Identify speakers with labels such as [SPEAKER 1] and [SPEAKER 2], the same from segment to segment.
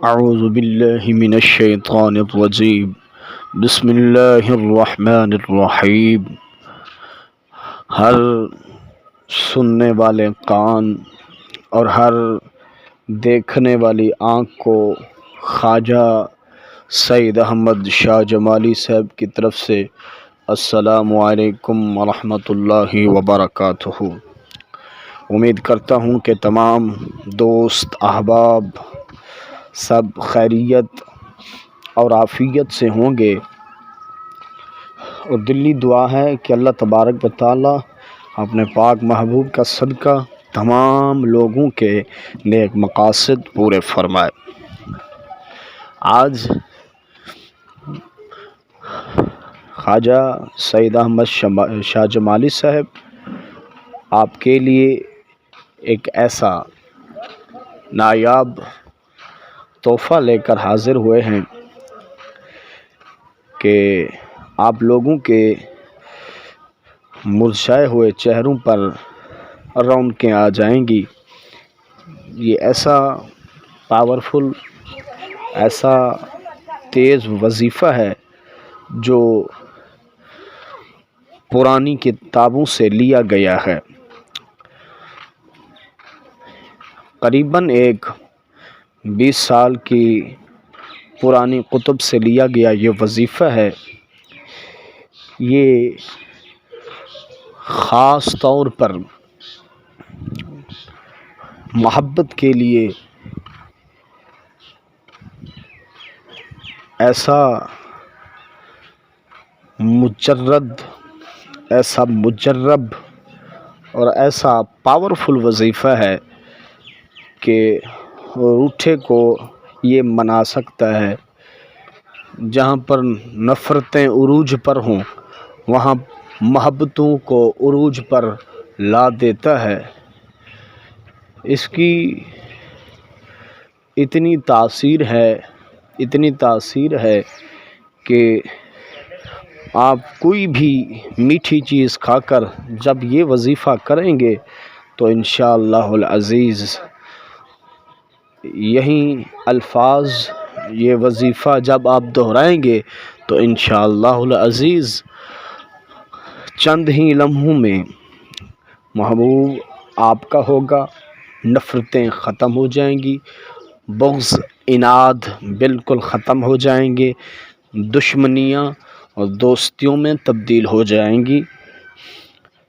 [SPEAKER 1] اعوذ باللہ من الشیطان الرجیم بسم اللہ الرحمن الرحیم۔ ہر سننے والے کان اور ہر دیکھنے والی آنکھ کو خواجہ سید احمد شاہ جمالی صاحب کی طرف سے السلام علیکم ورحمۃ اللہ وبرکاتہ۔ امید کرتا ہوں کہ تمام دوست احباب سب خیریت اور عافیت سے ہوں گے، اور دلی دعا ہے کہ اللہ تبارک و تعالی اپنے پاک محبوب کا صدقہ تمام لوگوں کے نیک مقاصد پورے فرمائے۔ آج خواجہ سید احمد شاہ جمالی صاحب آپ کے لیے ایک ایسا نایاب تحفہ لے کر حاضر ہوئے ہیں کہ آپ لوگوں کے مرجھائے ہوئے چہروں پر رونقیں آ جائیں گی۔ یہ ایسا پاورفل، ایسا تیز وظیفہ ہے جو پرانی کتابوں سے لیا گیا ہے۔ قریباً ایک 20 سال کی پرانی کتب سے لیا گیا یہ وظیفہ ہے۔ یہ خاص طور پر محبت کے لیے ایسا مجرب اور ایسا پاورفل وظیفہ ہے کہ روٹھے کو یہ منا سکتا ہے۔ جہاں پر نفرتیں عروج پر ہوں وہاں محبتوں کو عروج پر لا دیتا ہے۔ اس کی اتنی تاثیر ہے کہ آپ کوئی بھی میٹھی چیز کھا کر جب یہ وظیفہ کریں گے تو انشاءاللہ العزیز یہی الفاظ، یہ وظیفہ جب آپ دہرائیں گے تو انشاءاللہ العزیز چند ہی لمحوں میں محبوب آپ کا ہوگا، نفرتیں ختم ہو جائیں گی، بغض عناد بالکل ختم ہو جائیں گے، دشمنیاں اور دوستیوں میں تبدیل ہو جائیں گی۔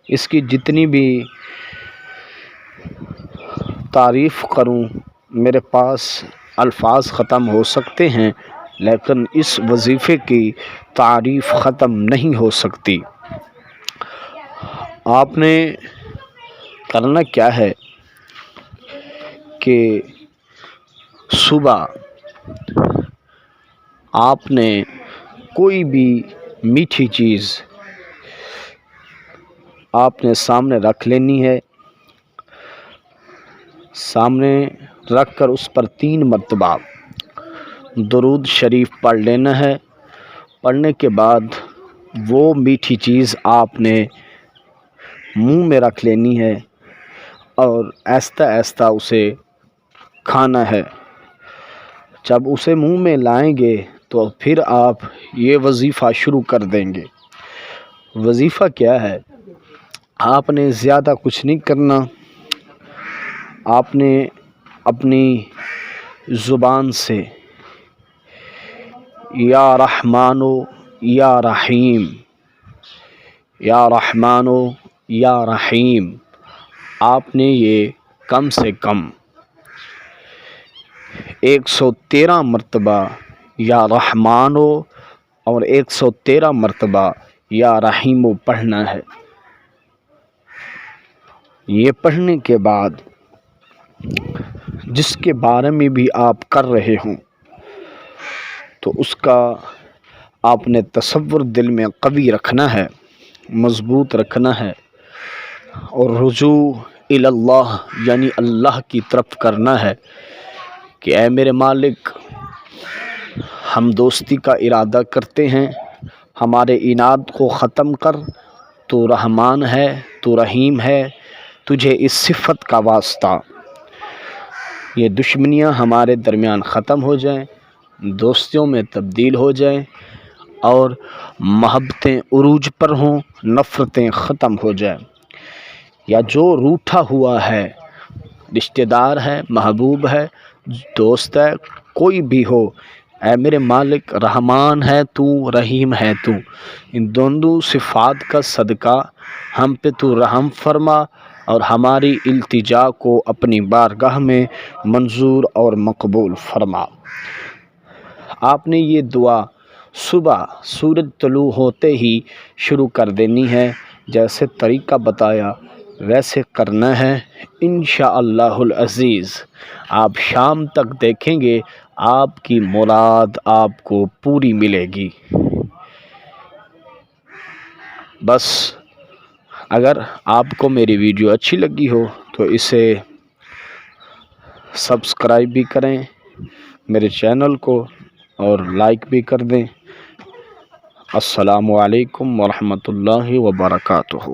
[SPEAKER 1] اس کی جتنی بھی تعریف کروں میرے پاس الفاظ ختم ہو سکتے ہیں، لیکن اس وظیفے کی تعریف ختم نہیں ہو سکتی۔ آپ نے کرنا کیا ہے کہ صبح آپ نے کوئی بھی میٹھی چیز آپ نے سامنے رکھ لینی ہے، سامنے رکھ کر اس پر 3 مرتبہ درود شریف پڑھ لینا ہے۔ پڑھنے کے بعد وہ میٹھی چیز آپ نے منہ میں رکھ لینی ہے اور آہستہ آہستہ اسے کھانا ہے۔ جب اسے منہ میں لائیں گے تو پھر آپ یہ وظیفہ شروع کر دیں گے۔ وظیفہ کیا ہے؟ آپ نے زیادہ کچھ نہیں کرنا، آپ نے اپنی زبان سے یا رحمانو یا رحیم، یا رحمانو یا رحیم، آپ نے یہ کم سے کم 113 مرتبہ یا رحمانو اور 113 مرتبہ یا رحیمو پڑھنا ہے۔ یہ پڑھنے کے بعد جس کے بارے میں بھی آپ کر رہے ہوں تو اس کا آپ نے تصور دل میں قوی رکھنا ہے، مضبوط رکھنا ہے، اور رجوع الی اللہ یعنی اللہ کی طرف کرنا ہے کہ اے میرے مالک، ہم دوستی کا ارادہ کرتے ہیں، ہمارے عناد کو ختم کر، تو رحمان ہے، تو رحیم ہے، تجھے اس صفت کا واسطہ یہ دشمنیاں ہمارے درمیان ختم ہو جائیں، دوستیوں میں تبدیل ہو جائیں اور محبتیں عروج پر ہوں، نفرتیں ختم ہو جائیں۔ یا جو روٹھا ہوا ہے، رشتہ دار ہے، محبوب ہے، دوست ہے، کوئی بھی ہو، اے میرے مالک، رحمان ہے تو، رحیم ہے تو، ان دونوں صفات کا صدقہ ہم پہ تو رحم فرما اور ہماری التجا کو اپنی بارگاہ میں منظور اور مقبول فرما۔ آپ نے یہ دعا صبح سورج طلوع ہوتے ہی شروع کر دینی ہے، جیسے طریقہ بتایا ویسے کرنا ہے، انشاءاللہ العزیز آپ شام تک دیکھیں گے آپ کی مراد آپ کو پوری ملے گی۔ بس اگر آپ کو میری ویڈیو اچھی لگی ہو تو اسے سبسکرائب بھی کریں میرے چینل کو اور لائک بھی کر دیں۔ السلام علیکم ورحمۃ اللہ وبرکاتہ۔